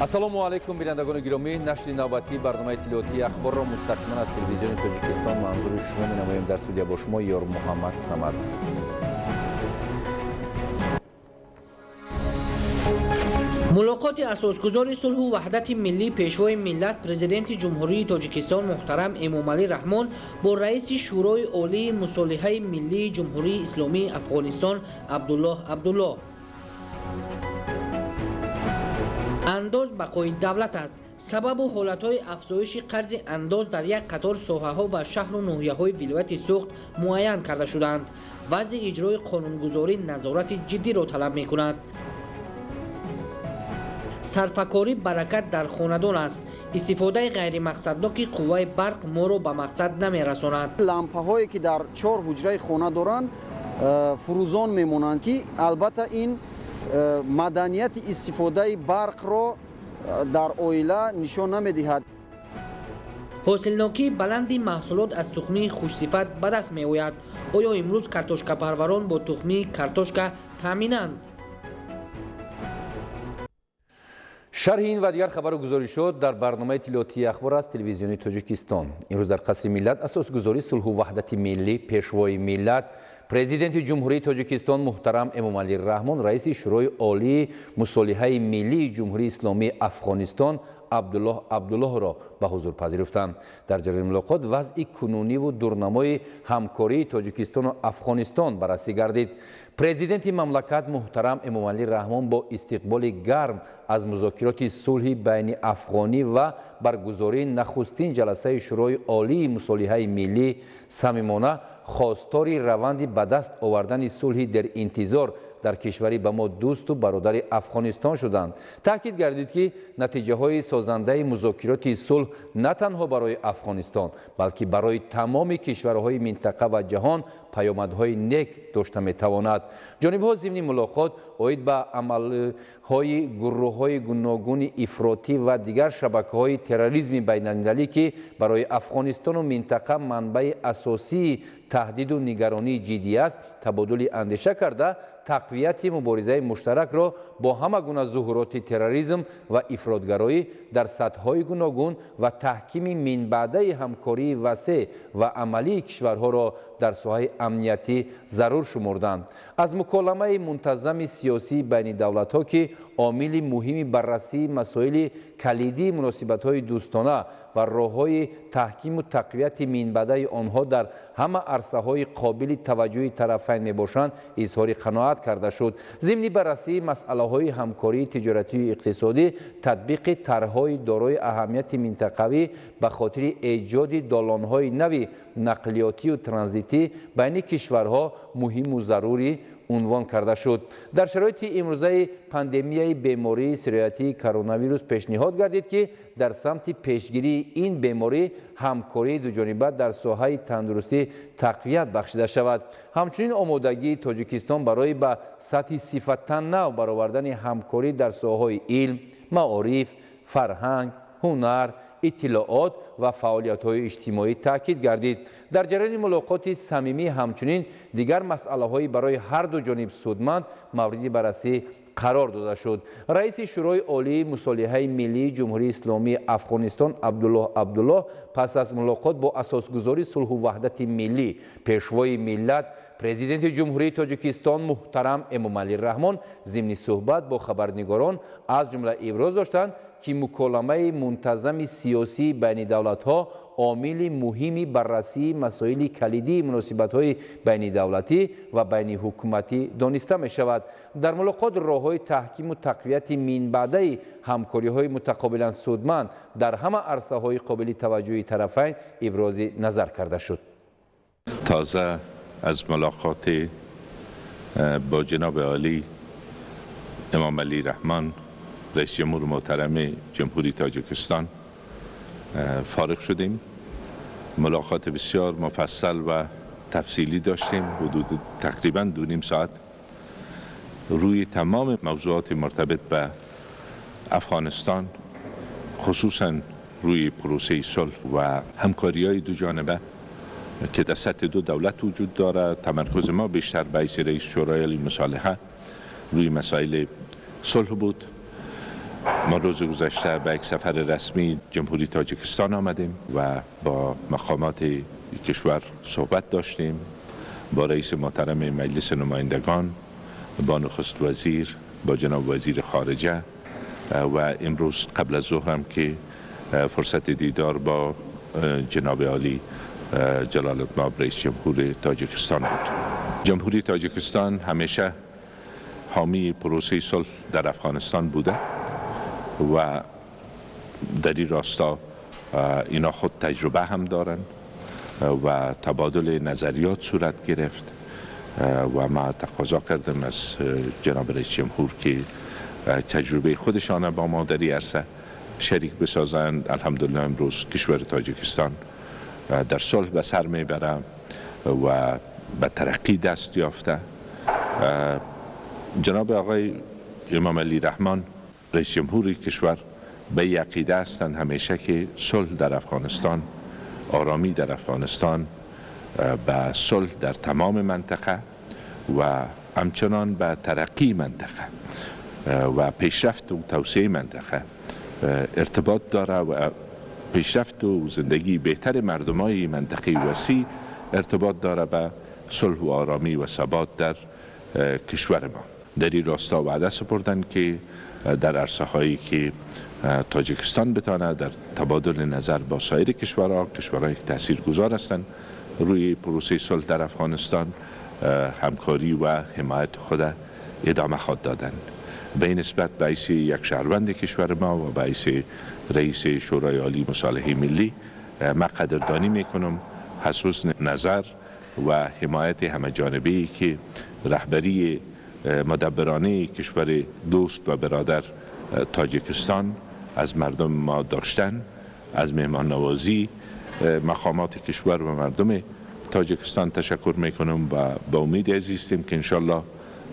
ассалому алайкум бинандагони гиромӣ, нашри навбатии барномаи тиловатии ахборро мустақиман аз телевизиони Тоҷикистон манзури шумо менамоем. Дар студия бо шумо Ёр Муҳаммад Самадов. мулоқоти асосгузори сулҳу ваҳдати миллӣ пешвои миллат президенти ҷумҳурии Тоҷикистон муҳтарам Эмомалӣ Раҳмон бо раиси шӯрои олии мусолиҳаи миллии ҷумҳурии исломии Афғонистон Абдуллоҳ Абдуллоҳ. андоз бақои давлат аст. сабабу ҳолатҳои афзоиши қарзи андоз дар як қатор соҳаҳо ва шаҳру ноҳияҳои вилояти Суғд муайян карда шуданд. вазъи иҷрои қонунгузорӣ назорати ҷиддиро талаб мекунад. сарфакорӣ баракат дар хонадон аст. истифодаи ғайримақсадноки қувваи барқ моро ба мақсад намерасонад. лампаҳое ки дар 4 ҳуҷраи хона доранд фурӯзон мемонанд ки албатта ин маданияти истифодаи барқро дар оила нишон намедиҳад. ҳосилнокии баланди маҳсулот аз тухмии хушсифат ба даст меояд. оё имрӯз картошкапарварон бо тухмии картошка таъминанд? шарҳи ин ва дигар хабару гузоришот дар барномаи тиловатии ахбор аз телевизиони Тоҷикистон. имрӯз дар қасри миллат асосгузори сулҳу ваҳдати миллӣ пешвои миллат президенти ҷумҳурии Тоҷикистон муҳтарам Эмомалӣ Раҳмон раиси шӯрои олии мусолиҳаи миллии ҷумҳурии исломии Афғонистон Абдуллоҳ Абдуллоҳро ба ҳузур пазируфтанд. дар ҷараёни мулоқот вазъи кунуниву дурнамои ҳамкории Тоҷикистону Афғонистон баррасӣ гардид. президенти мамлакат муҳтарам Эмомалӣ Раҳмон бо истиқболи гарм аз музокироти сулҳи байни афғонӣ ва баргузории нахустин ҷаласаи шӯрои олии мусолиҳаи миллӣ самимона хостори раванди ба даст овардани сулҳи деринтизор дар кишвари ба мо дӯсту бародари Афғонистон шуданд. таъкид гардид ки натиҷаҳои созандаи музокироти сулҳ на танҳо барои Афғонистон, балки барои тамоми кишварҳои минтақа ва ҷаҳон паёмадҳои нек дошта метавонад. ҷонибҳо зимни мулоқот оид ба амалҳои гурӯҳҳои гуногуни ифротӣ ва дигар шабакаҳои терроризми байналмилалӣ ки барои Афғонистону минтақа манбаи асосии таҳдиду нигаронии ҷиддӣ аст, табодули андеша карда тақвияти муборизаи муштаракро бо ҳама гуна зуҳуроти терроризм ва ифротгароӣ дар сатҳҳои гуногун ва таҳкими минбаъдаи ҳамкории васеъ ва амалии кишварҳоро дар соҳаи амниятӣ зарур шумурданд. аз муколамаи мунтазами сиёсии байни давлатҳо ки омили муҳими баррасии масоили калидии муносибатҳои дӯстона ва роҳҳои таҳкиму тақвияти минбаъдаи онҳо дар ҳама арсаҳои қобили таваҷҷӯҳи тарафайн мебошанд изҳори қаноат карда шуд. зимни баррасии масъалаҳои ҳамкории тиҷоратию иқтисодӣ татбиқи тарҳҳои дорои аҳамияти минтақавӣ ба хотири эҷоди долонҳои нави нақлиётию транзитӣ байни кишварҳо муҳиму зарурӣ унвон карда шуд. дар шароити имрӯзаи пандемияи бемории сироятии коронавирус пешниҳод гардид ки дар самти пешгирии ин беморӣ ҳамкории дуҷониба дар соҳаи тандурустӣ тақвият бахшида шавад. ҳамчунин омодагии Тоҷикистон барои ба сатҳи сифаттан нав баровардани ҳамкорӣ дар соҳаҳои илм, маориф, фарҳанг, ҳунар, иттилоот ва фаъолиятҳои иҷтимоӣ таъкид гардид. дар ҷараёни мулоқоти самимӣ ҳамчунин дигар масъалаҳои барои ҳарду ҷониб судманд мавриди баррасӣ қарор дода шуд. раиси шӯрои олии мусолиҳаи миллии ҷумҳурии исломии Афғонистон Абдуллоҳ Абдуллоҳ пас аз мулоқот бо асосгузори сулҳу ваҳдати миллӣ пешвои миллат президенти ҷумҳурии Тоҷикистон муҳтарам Эмомалӣ Раҳмон зимни суҳбат бо хабарнигорон аз ҷумла иброз доштанд ки муколамаи мунтазами сиёсии байни давлатҳо омили муҳими баррасии масоили калидии муносибатҳои байнидавлатӣ ва байни ҳукуматӣ дониста мешавад. дар мулоқот роҳҳои таҳкиму тақвияти минбаъдаи ҳамкориҳои мутақобилан судманд дар ҳама арсаҳои қобили таваҷҷӯҳи тарафайн ибрози назар карда шуд. تازه از ملاقات با جناب عالی امامعلی رحمان رئیس جمهور محترم جمهوری تاجیکستان فارغ شدیم. ملاقات بسیار مفصل و تفصیلی داشتیم، حدود تقریبا 2.5 ساعت روی تمام موضوعات مرتبط به افغانستان، خصوصا روی پروسه صلح و همکاری‌های دو جانبه که در سطح دو دولت وجود دارد. تمرکز ما بیشتر به حیث رئیس شورای عالی مصالحه روی مسائل صلح بود ما روز گذشته به یک سفر رسمی جمهوری تاجیکستان آمدیم و با مقامات کشور صحبت داشتیم، با رئیس محترم مجلس نمایندگان، با نخست وزیر، با جناب وزیر خارجه و امروز قبل از ظهر هم که فرصت دیدار با جناب عالی جلال الطماع رئیس جمهور تاجیکستان بود. جمهوری تاجیکستان همیشه حامی پروسه صلح در افغانستان بوده و در این راستا اینا خود تجربه هم دارن و تبادل نظریات صورت گرفت و ما تقاضا کردم از جناب رئیس جمهور که تجربه خودشان با ما در این عرصه شریک بسازند. الحمدلله امروز کشور تاجیکستان در صلح به سر میبره و به ترقی دست یافته. جناب آقای امام علی رحمان رئیس جمهوری کشور به عقیده هستند همیشه که صلح در افغانستان، آرامی در افغانستان، به صلح در تمام منطقه و همچنان به ترقی منطقه و پیشرفت و توسعه منطقه ارتباط داره و پیشرفت و زندگی بهتر مردمای منطقه وسیع ارتباط داره به صلح و آرامی و ثبات در کشور ما. در این راستا وعده سپردن که در عرصه هایی که تاجیکستان بتانه در تبادل نظر با سایر کشورهای که تاثیرگذار هستند روی پروسه صلح در افغانستان همکاری و حمایت خود ادامه خواهد دادن. به این نسبت به حیث یک شهروند کشور ما و به حیث رئیس شورای عالی مصالحه ملی ما قدردانی میکنم از حسن نظر و حمایت همه‌جانبه‌ای که رهبری مدبرانه کشور دوست و برادر تاجیکستان از مردم ما داشتن. از مهمان نوازی مقامات کشور و مردم تاجیکستان تشکر میکنم و با امید عزیزیم که انشالله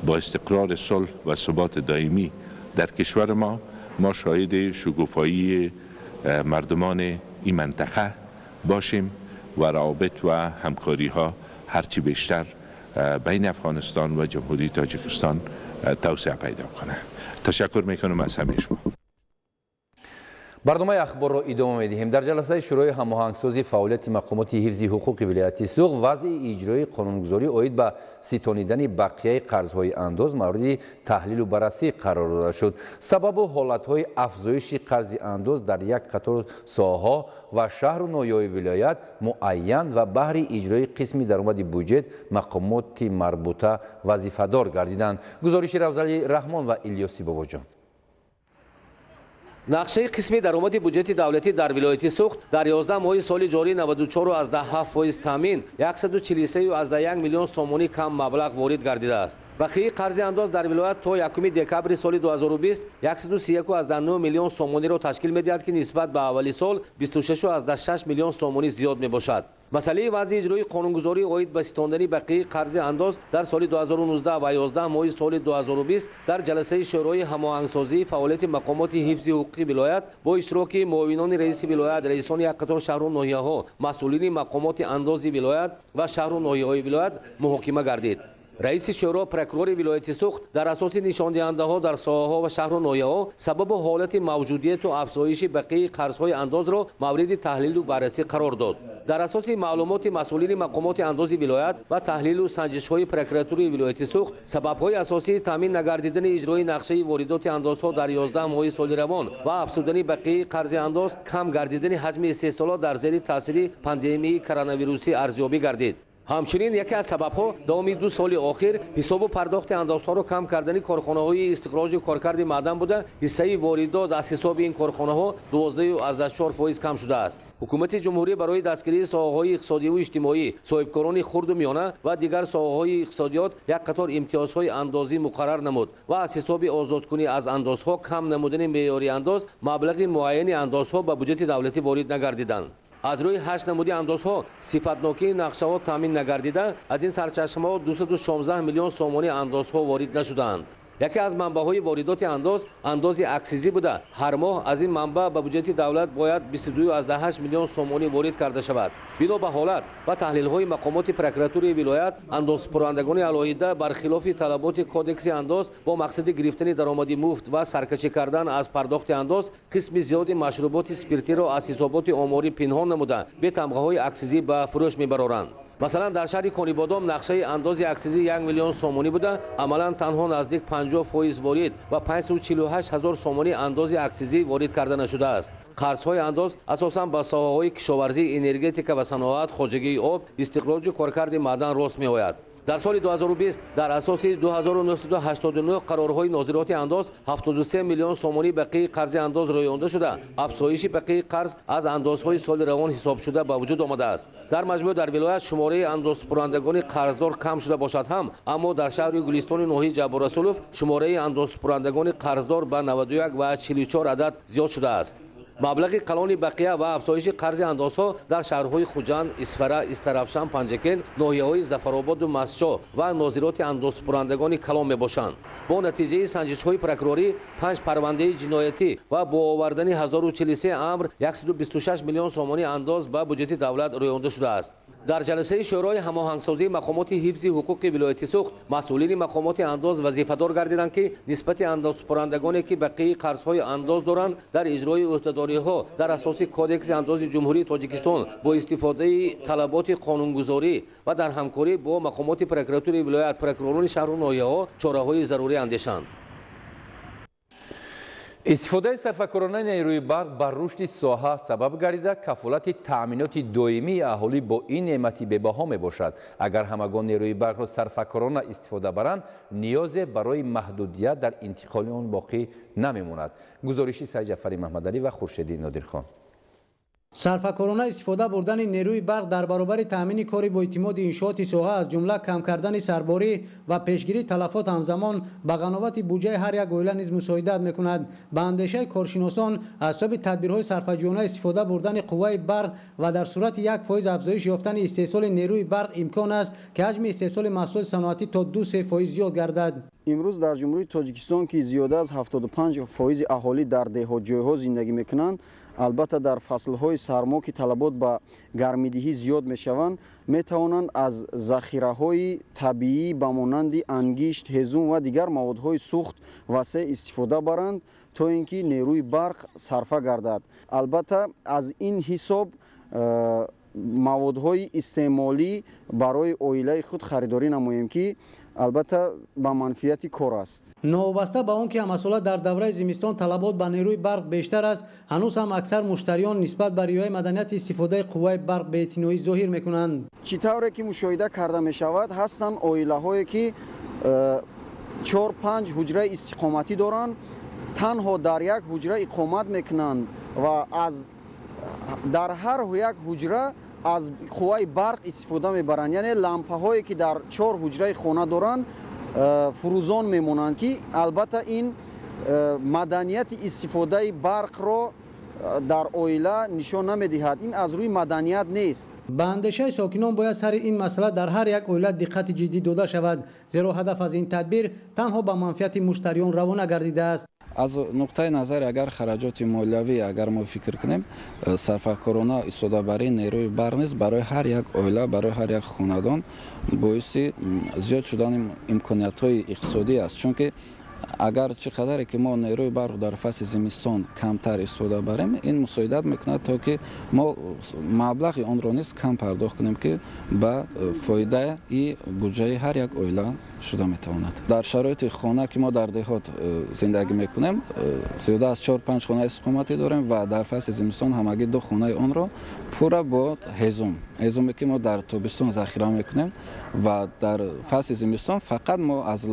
با استقرار صلح و ثبات دائمی در کشور ما شاهد شکوفایی مردمان این منطقه باشیم و روابط و همکاری ها هرچی بیشتر بین افغانستان و جمهوری تاجیکستان توسعه پیدا کنه. تشکر میکنم از همه شما. برنامه اخبار را ادامه می‌دهیم. در جلسه شورای هماهنگسازی فعالیت مقامات حفظ حقوق ولایت سوق وضع اجرای قانونگذاری اوید به ستانیدن بقیه قرضهای انداز مورد تحلیل و بررسی قرار داده شد. سبب و حالت‌های افزایش قرض انداز در یک قطار ساحه‌ها و شهر و ناحیه‌های ولایت معین و بهر اجرای قسمی درآمد بودجه مقامات مربوطه وظیفه‌دار گردیدند. گزارش روزعلی رحمان و الیاسی باباجان. نقشه قسمی درآمد بودجه دولتی در ولایت سوخت در 11 ماه سال جاری 94.7% تامین 143.1 میلیون سومونی کم مبلغ وارد گردیده است. بقیه قرض انداز در ولایت تا 1 دکبر سال 2020 131.9 میلیون سومونی را تشکیل می‌دهد که نسبت به اولی سال 26.6 میلیون سومونی زیاد میباشد. مسئله وضع اجرای قانونگذاری اوید به ستاندن بقیه قرض انداز در سال 2019 و 11 ماه سال 2020 در جلسه شورای هماهنگسازی فعالیت مقامات حفظ حقوق ولایت با اشتراک معاونان رئیس ولایت، رئیسان یک قطار شهر و ناحیه‌ها، مسئولین مقامات انداز ولایت و شهر و ناحیه‌های ولایت محاکمه گردید. رئیس شورا پروکورور ولایت سوخت در اساس نشانده‌ها در ساحه‌ها و شهر و ناحیه‌ها سبب حالت موجودیت و افزایش بقیه قرض‌های انداز را مورد تحلیل و بررسی قرار داد. در اساس معلومات مسئولین مقامات انداز ولایت و تحلیل و سنجش‌های پروکورور ولایت سوخت سبب‌های اساسی تامین نگردیدن اجرای نقشه واردات اندازها در 11 ماه سال روان و افزودن بقیه قرض انداز کم گردیدن حجم استحصالات در زیر تاثیر پاندمی کرونا ویروسی ارزیابی گردید. همچنین یکی از سبب‌ها دوام 2 سال اخیر حساب و پرداخت اندازها را کم کردن کارخانه‌های استخراج کارکرد معدن بوده. حصه واردات از حساب این کارخانه‌ها 12.4% کم شده است. حکومت جمهوری برای دستگیری ساحه‌های اقتصادی و اجتماعی، صاحبکاران خرد و میانه و دیگر ساحه‌های اقتصادیات یک قطار امتیازهای اندازی مقرر نمود و از حساب آزادکنی از اندازها کم نمودن معیاری انداز مبلغ معین اندازها به بودجه دولتی وارد نگردیدند. از روی 8 نمودی اندازها صفتناکی نقشه تامین نگردیده از این سرچشمه‌ها 216 میلیون سومانی اندازها وارد نشدند. یکی از منبع‌های واردات انداز اکسیزی بوده. هر ماه از این منبع به بودجه دولت باید 22.8 میلیون سومانی وارد کرده شود. بنا به حالت و تحلیل‌های مقامات پروکراتوری ولایت، اندازپرندگان علاهیده برخلاف طلبات کودکس انداز با مقصد گرفتن درآمد مفت و سرکشی کردن از پرداخت انداز قسم زیادی مشروبات اسپریتی را از حسابات آماری پنهان نموده به تمغه‌های اکسیزی به فروش می‌برند. مثلا در شهر کنیبادام نقشه انداز اکسیزی 1 میلیون سومانی بوده، عملا تنها نزدیک 50% وارد و 548,000 سومانی انداز اکسیزی وارد کرده نشده است. قرض‌های انداز اساساً به ساحه‌های کشاورزی، انرژتیک و صنعت، خواجگی آب، استخراج کارکرد معدن راست می‌آید. در سال 2020 در اساس 2989 قرارهای ناظرات انداز 73 میلیون سومانی بقیه قرض انداز رایانده شده. افزایش بقیه قرض از اندازهای سال روان حساب شده به وجود آمده است. در مجموع در ولایت شماره اندازپرندگان قرضدار کم شده باشد هم، اما در شهر گلستان ناحیه جباررسولف شماره اندازپرندگان قرضدار به 91 و 44 عدد زیاد شده است. مبلغ کلان بقیه و افزایش قرض اندازها در شهرهای خوجند، اسفره، استرافشان، پنجکن، ناحیه‌های ظفرآباد و مسجد و ناظرات اندازپرندگان کلان میباشند. با نتیجه سنجش‌های پروکوروری 5 پرونده جنایتی و با آوردن 1043 امر 126 میلیون سومانی انداز به بودجه دولت رایانده شده است. در جلسه شورای هماهنگسازی مقامات حفظ حقوق ولایت سوخت، مسئولین مقامات انداز وظیفه‌دار گردیدند که نسبت اندازپرندگانی که بقیه قرض‌های انداز دارند در اجرای عهدهداری‌ها در اساس کودکس انداز جمهوری تاجیکستان با استفاده طلبات قانونگذاری و در همکاری با مقامات پروکراتوری ولایت، پروکوروران شهر و ناحیه‌ها چاره‌های ضروری اندیشند. استفاده سرفکنانه نیروی برق بر رشد ساحه سبب گردیده کفالت تأمینات دائمی اهالی با این نعمتی به‌بها میباشد. اگر همگان نیروی برق را سرفکنانه استفاده برند، نیاز برای محدودیت در انتقال آن باقی نمیماند. گزارشی سید جعفری محمدعلی و خورشیدی نادرخان. سرفکنانه استفاده بردن نیروی برق در برابر تامین کاری با اعتماد انشاءات ساحه از جمله کم کردن سرباری و پیشگیری تلفات همزمان به قناعت بودجه هر یک عائله نیز مساعدت میکند. به اندیشه کارشناسان حساب تدبیرهای صرفه‌جویانه استفاده بردن قوه برق و در صورت 1% افزایش یافتن استحصال نیروی برق امکان است که حجم استحصال محصول صنعتی تا 2-3% زیاد گردد. امروز در جمهوری تاجیکستان که زیاده از 75% اهالی در دهات جایها زندگی میکنند، البته در فصلهای سرما که طلبات به گرمیدهی زیاد میشوند، میتوانند از ذخیره‌های طبیعی به مانند انگشت، هزوم و دیگر موادهای سوخت وسیع استفاده برند تا اینکه نیروی برق صرفه گردد. البته از این حساب موادهای استعمالی برای عائله خود خریداری نماییم که البته با منفیت کار است. نوبسته به آنکه مسئولیت در دوره زمستان طلبات به نیروی برق بیشتر است، هنوز هم اکثر مشتریان نسبت به رعایت مدنیت استفاده قوه برق بی‌اعتنایی ظاهر میکنند. چطوری که مشاهده کرده می شود هستند عائله هایی که 4-5 حجره استقامتی دارند، تنها در یک حجره اقامت میکنند و از در هر یک حجره از قوه برق استفاده میبرند. یعنی لامپه هایی که در 4 حجره خانه دارند فروزان میمونند که البته این مدنیت استفاده برق را در عائله نشان نمیدهد. این از روی مدنیت نیست. به اندیشه ساکنان باید سر این مسئله در هر یک عائله دقت جدی داده شود، زیرا هدف از این تدبیر تنها به منفعت مشتریان روانه گردیده است. از نقطه نظر اگر خراجات مالیوی اگر ما فکر کنیم، سرفکنانه استفاده برای نیروی برق نیز برای هر یک عائله، برای هر یک خاندان باعث زیاد شدن امکانات های اقتصادی است. چون که اگر چقدر که ما نیروی برق در فصل زمستان کمتر استفاده بریم، این مساعدت میکنه تا که ما مبلغ آن را نیز کم پرداخت کنیم که به فایده ای بودجه هر یک عائله شده میتواند. در شرایط خانه که ما در دهات زندگی میکنیم، زیاده از 4-5 خانه استقامتی داریم و در فصل زمستان همگی 2 خانه آن را پورا با هزومی که ما در تابستان ذخیره میکنیم و در فصل زمستان فقط ما از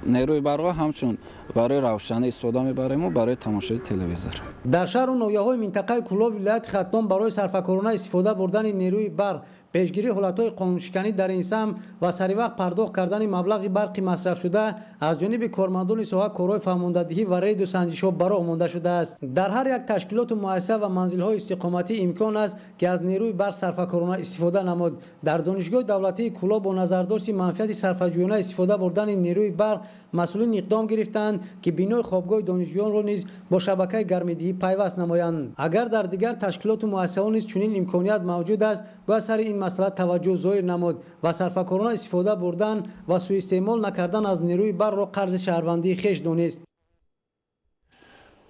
نیروی برق همچون برای روشنی استفاده میبریم و برای تماشای تلویزیون. در شهر و ناحیه‌های منطقه کلاه ولایت ختام برای سرفکنانه استفاده بردن نیروی برق пешгирии ҳолатҳои қонуншиканӣ дар ин сам ва саривақт пардохт кардани маблағи барқи масрафшуда аз ҷониби кормандони соҳа корҳои фаҳмондадиҳӣ ва рейду санҷишҳо ба роҳ монда шудааст. Дар ҳар як ташкилоту муассиса ва манзилҳои истиқоматӣ имкон аст ки аз нерӯи барқ сарфакорона истифода намуд. Дар донишгоҳи давлатии Кӯло бо назардошти манфиати сарфаҷӯёна истифода бурдани нерӯи барқ масъулин иқдом гирифтанд ки бинои хобгоҳи донишҷӯёнро низ бо шабакаи гармидиҳӣ пайваст намоянд. Агар дар дигар ташкилоту муассисаҳо низ чунин имконият мавҷуд аст, бояд сари ин масъала таваҷҷӯҳ зоҳир намуд ва сарфакорона истифода бурдан ва суистеъмол накардан аз нерӯи барқро қарзи шаҳрвандии хеш донист.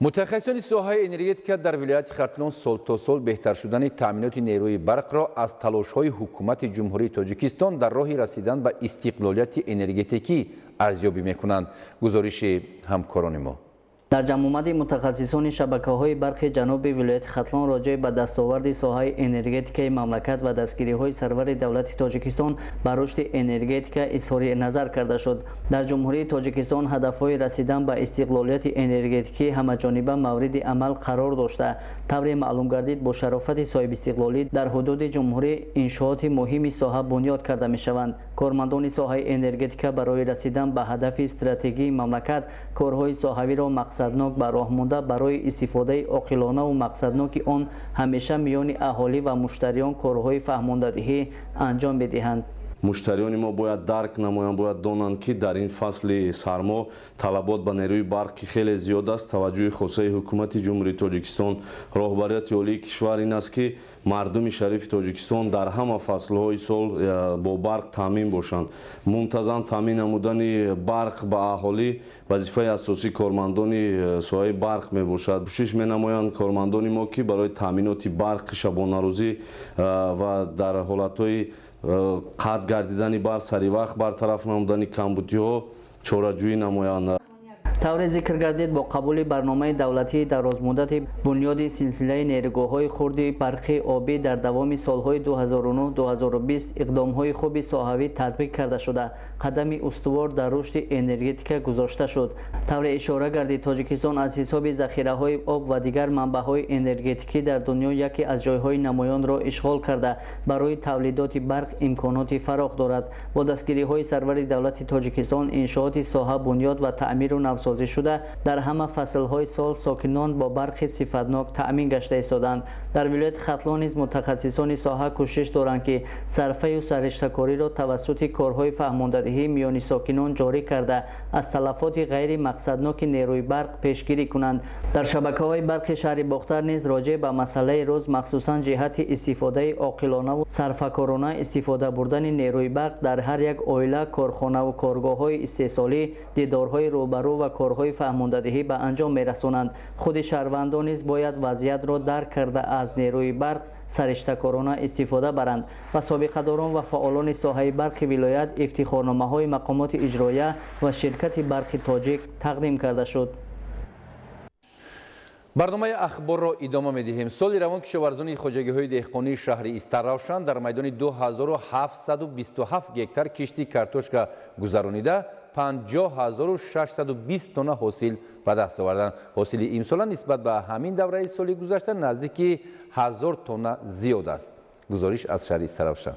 мутахассисони соҳаи энергетика дар вилояти Хатлон сол то сол беҳтар шудани таъминоти нерӯи барқро аз талошҳои ҳукумати ҷумҳурии Тоҷикистон дар роҳи расидан ба истиқлолияти энергетикӣ арзёбӣ мекунанд. гузориши ҳамкорони мо. дар ҷамъомади мутахассисони шабакаҳои барқи ҷануби вилояти Хатлон роҷеъ ба дастоварди соҳаи энергетикаи мамлакат ва дастгириҳои сарвари давлати Тоҷикистон ба рушди энергетика изҳори назар карда шуд. дар ҷумҳурии Тоҷикистон ҳадафҳои расидан ба истиқлолияти энергетикӣ ҳамаҷониба мавриди амал қарор дошта. тавре маълум гардид бо шарофати соҳибистиқлолӣ дар ҳудуди ҷумҳурӣ иншооти муҳими соҳа бунёд карда мешаванд. кормандони соҳаи энергетика барои расидан ба ҳадафи стратегии мамлакат корҳои соҳавиро мақсаднок ба роҳ монда барои истифодаи оқилонаву мақсадноки он ҳамеша миёни аҳолӣ ва муштариён корҳои фаҳмондадиҳӣ анҷом бидиҳанд. муштариёни мо бояд дарк намоянд, бояд донанд ки дар ин фасли сармо талабот ба нерӯи барқи хеле зиёд аст. таваҷҷӯҳи хосаи ҳукумати ҷумҳурии Тоҷикистон, роҳбарияти олии кишвар ин аст ки мардуми шарифи Тоҷикистон дар ҳама фаслҳои сол бо барқ таъмин бошанд. мунтазам таъмин намудани барқ ба аҳолӣ вазифаи асосии кормандони соҳаи барқ мебошад. кӯшиш менамоянд кормандони мо ки барои таъминоти барқи шабонарӯзӣ ва дар ҳолатҳои қатъ гардидани барқ саривақт бартараф намудани камбудиҳо чораҷӯӣ намоянд. тавре зикр гардид бо қабули барномаи давлатии дарозмуддати бунёди силсилаи нерӯгоҳҳои хурди барқи обӣ дар давоми солҳои 2009-2020 иқдомҳои хуби соҳавӣ татбиқ карда шуда қадами устувор дар рушди энергетика гузошта шуд. тавре ишора гардид Тоҷикистон аз ҳисоби захираҳои об ва дигар манбаъҳои энергетикӣ дар дунё яке аз ҷойҳои намоёнро ишғол карда барои тавлидоти барқ имконоти фароғ дорад. бо дастгириҳои сарвари давлати Тоҷикистон иншооти соҳа бунёд ва таъмиру навсозӣ шуда дар ҳама фаслҳои сол сокинон бо барқи сифатнок таъмин гашта истоданд. дар вилояти Хатлон низ мутахассисони соҳа кӯшиш доранд ки сарфаю сариштакориро тавассути корҳои фаҳмондадиҳӣ миёни сокинон ҷорӣ карда аз талафоти ғайри мақсадноки нерӯи барқ пешгирӣ кунанд. дар шабакаҳои барқи шаҳри Бохтар низ роҷеъ ба масъалаи рӯз махсусан ҷиҳати истифодаи оқилонаву сарфакорона истифода бурдани нерӯи барқ дар ҳар як оила, корхонаву коргоҳҳои истеҳсолӣ дидорҳои рӯбарӯ ва корҳои фаҳмондадиҳӣ ба анҷом мерасонанд. худи шаҳрвандон низ бояд вазъиятро дарк карда аз нерӯи барқ сариштакорона истифода баранд ва собиқадорон ва фаъолони соҳаи барқи вилоят ифтихорномаҳои мақомоти иҷроия ва ширкати барқи тоҷик тақдим карда шуд. барномаи ахборро идома медиҳем. соли равон кишоварзони хоҷагиҳои деҳқонии шаҳри Истаравшан дар майдони 2727 гектар кишти картошка гузаронида 50620 тонна ҳосил ба даст оварданд. ҳосили имсола нисбат ба ҳамин давраи соли гузашта наздики 1000 тонна зиёд аст. гузориш аз шаҳри Истаравшан.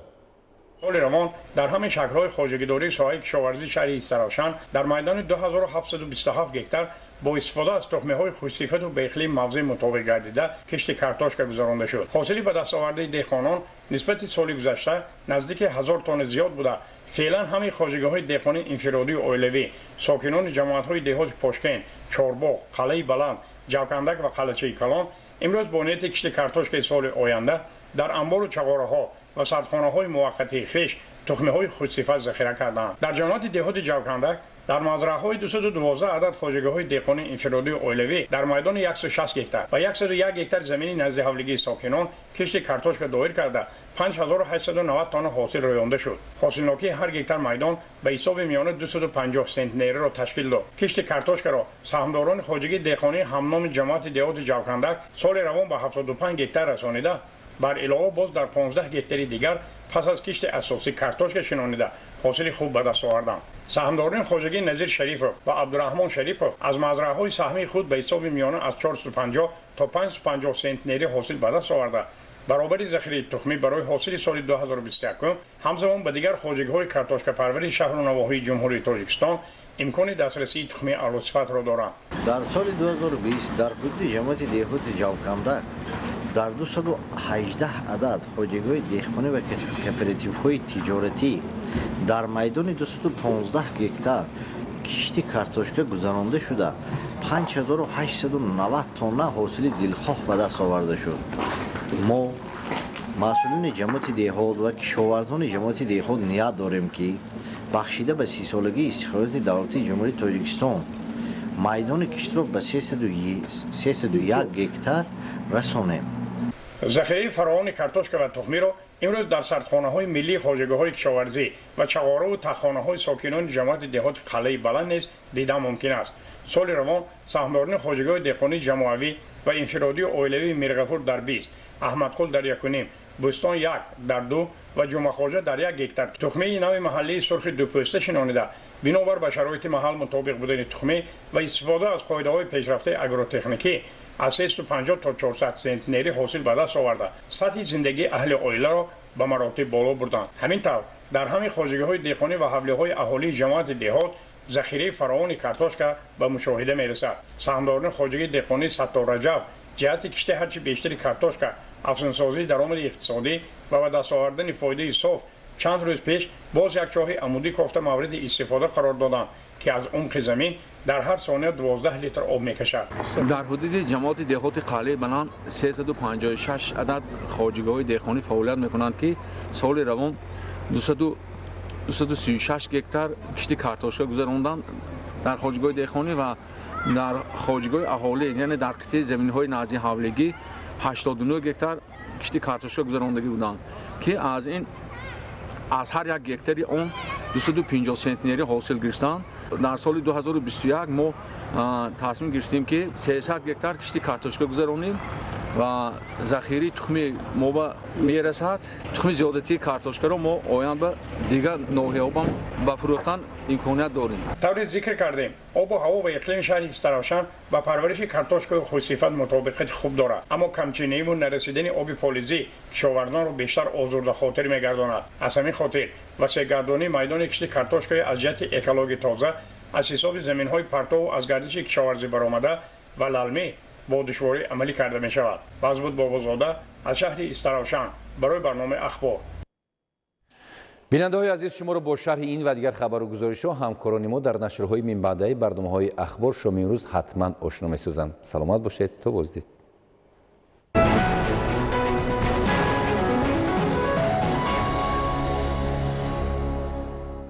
соли равон дар ҳамин шаклҳои хоҷагидории соҳаи кишоварзии шаҳри Истаравшан дар майдони 2727 гектар бо истифода аз тухмиҳои хушсифату ба иқлим мавзеъ мутобиқ гардида кишти картошка гузаронда шуд. ҳосили ба дастовардаи деҳқонон нисбати соли гузашта наздики 1000 тонна зиёд буда феълан ҳамин хоҷагиҳои деҳқонии инфиродию оилавӣ сокинони ҷамоатҳои деҳоти Пошкен, Чорбоғ, Қалаи Баланд, Ҷавкандак ва Қалачаи Калон имрӯз бо нияти кишти картошкаи соли оянда дар амбору чағораҳо ва садхонаҳои муваққатии хиш тухмиҳои хушсифат захира карданд. дар ҷамоати деҳоти Ҷавкандак дар мазраъҳои 212 адад хоҷагиҳои деҳқонии инфиродии оилавӣ дар майдони 160 гектар ва 101 гектар замини назди ҳавлигии сокинон кишти картошка доир карда 5890 тонна ҳосил роёнда шуд. ҳосилнокии ҳар гектар майдон ба ҳисоби миёна 250 сентнериро ташкил дод. кишти картошкаро саҳмдорони хоҷагии деҳқонии ҳамноми ҷамоати деҳоти Ҷавкандак соли равон ба 75 гектар расонида бар илова боз дар 15 гектари дигар пас аз кишти асосӣ картошка шинонида ҳосили хуб ба даст оварданд. саҳмдорони хоҷагии Назир Шарифов ва Абдураҳмон Шарифов аз мазраъҳои саҳмии худ ба ҳисоби миёна аз 450 то 550 сентнери ҳосил ба даст оварда برابر ذخیره تخمی برای حاصل سال 2021 همزمان به دیگر خواجگی‌های کارتوشکا پروری شهر و نواحی جمهوری تاجیکستان امکان دسترسی تخم اعلی صفت را دارند. در سال 2020 در حدود جماعت دهات جوکندک در 218 عدد خواجگی‌های دهقانی و کوپراتیوهای تجارتی در میدان 215 گکتار کشتی کارتوشکا گذرانده شده 5890 تن حاصل دلخواه به دست آورده شد. ما مسئولین جماعت دهات و کشاورزان جماعت دهات نیت داریم که بخشیده به 30 سالگی استقلالیت دولتی جمهوری تاجیکستان میدان کشتی را به 301 گکتار رسانیم. ذخیره فراوان کارتوشکا و تخمی را امروز در سردخانه‌های ملی خواجگی‌های کشاورزی و چغاره و تخانه‌های ساکنان جماعت دهات قلعه بلند نیز دیدن ممکن است. سال روان سهامداران خواجگی‌های دهقانی جماعوی و انفرادی و عائلوی میرغفور در 20، احمدخل در 1.5، بوستان 1 در 2 و جمعه خواجه در 1 گکتار تخمه نوع محلی سرخ دو پوسته شنانیده بنابر به شرایط محل مطابق بودن تخمه و استفاده از قاعده‌های پیشرفته آگروتکنیکی از 350 تا 400 سنتنری حاصل به دست آورده سطح زندگی اهل عائله را به مراتب بالا بردند. همین طور در همین خواجگی‌های دهقانی و حولیه‌های اهالی جماعت دهات ذخیره فراوان کارتوشکا به مشاهده می‌رسد. سهامداران خواجگی دهقانی ستار رجب جهت کشت هرچی بیشتر کارتوشکا افزونسازی درآمد اقتصادی و به دست آوردن فایده صاف چند روز پیش باز یک چاه عمودی کافته مورد استفاده قرار دادند که از عمق زمین در هر ثانیه 12 لیتر آب میکشد. در حدود جماعت دهات قلعه بلند 356 عدد خواجگی‌های دهقانی فعالیت میکنند که سال روان 236 گکتار کشتی کارتوشکا گذراندند. در خواجگی‌های دهقانی و در خواجگی‌های اهالی یعنی در قطعه زمین‌های نازی حولگی 89 گکتار کشتی کارتوشکا گذراندگی بودند که از هر یک گکتاری اون 250 سنتنری حاصل گرفتند. در سال 2021 ما تصمیم گرفتیم که 300 گکتار کشتی کارتوشکا گذرانیم و ذخیره تخمی ما به میرسد. تخم زیادتی کارتوشکا را ما آینده دیگر ناحیه‌ها به فروختن امکانیت داریم. طوری ذکر کردیم آب و هوا و اقلیم شهر استراوشن و پرورش کارتوشکا خوش‌صفت مطابقت خوب دارد، اما کمچینی و نرسیدن آب پالیزی کشاورزان را بیشتر آزرده خاطر می‌گرداند. از همین خاطر وسیع‌گردانی میدان کشتی کارتوشکا از جهت اکولوژی تازه از حساب زمین‌های پرتو از گردش کشاورزی برآمده و للمی با دشواری عملی کرده می شود. بازبود بابازاده از شهر استراوشن برای برنامه اخبار. بیننده‌های عزیز، شما را با شرح این و دیگر خبر و گزارش‌ها همکاران ما در نشرهای من بعدی برنامه‌های اخبار شما امروز حتما آشنا می‌سازند. سلامت باشید تا بازدید.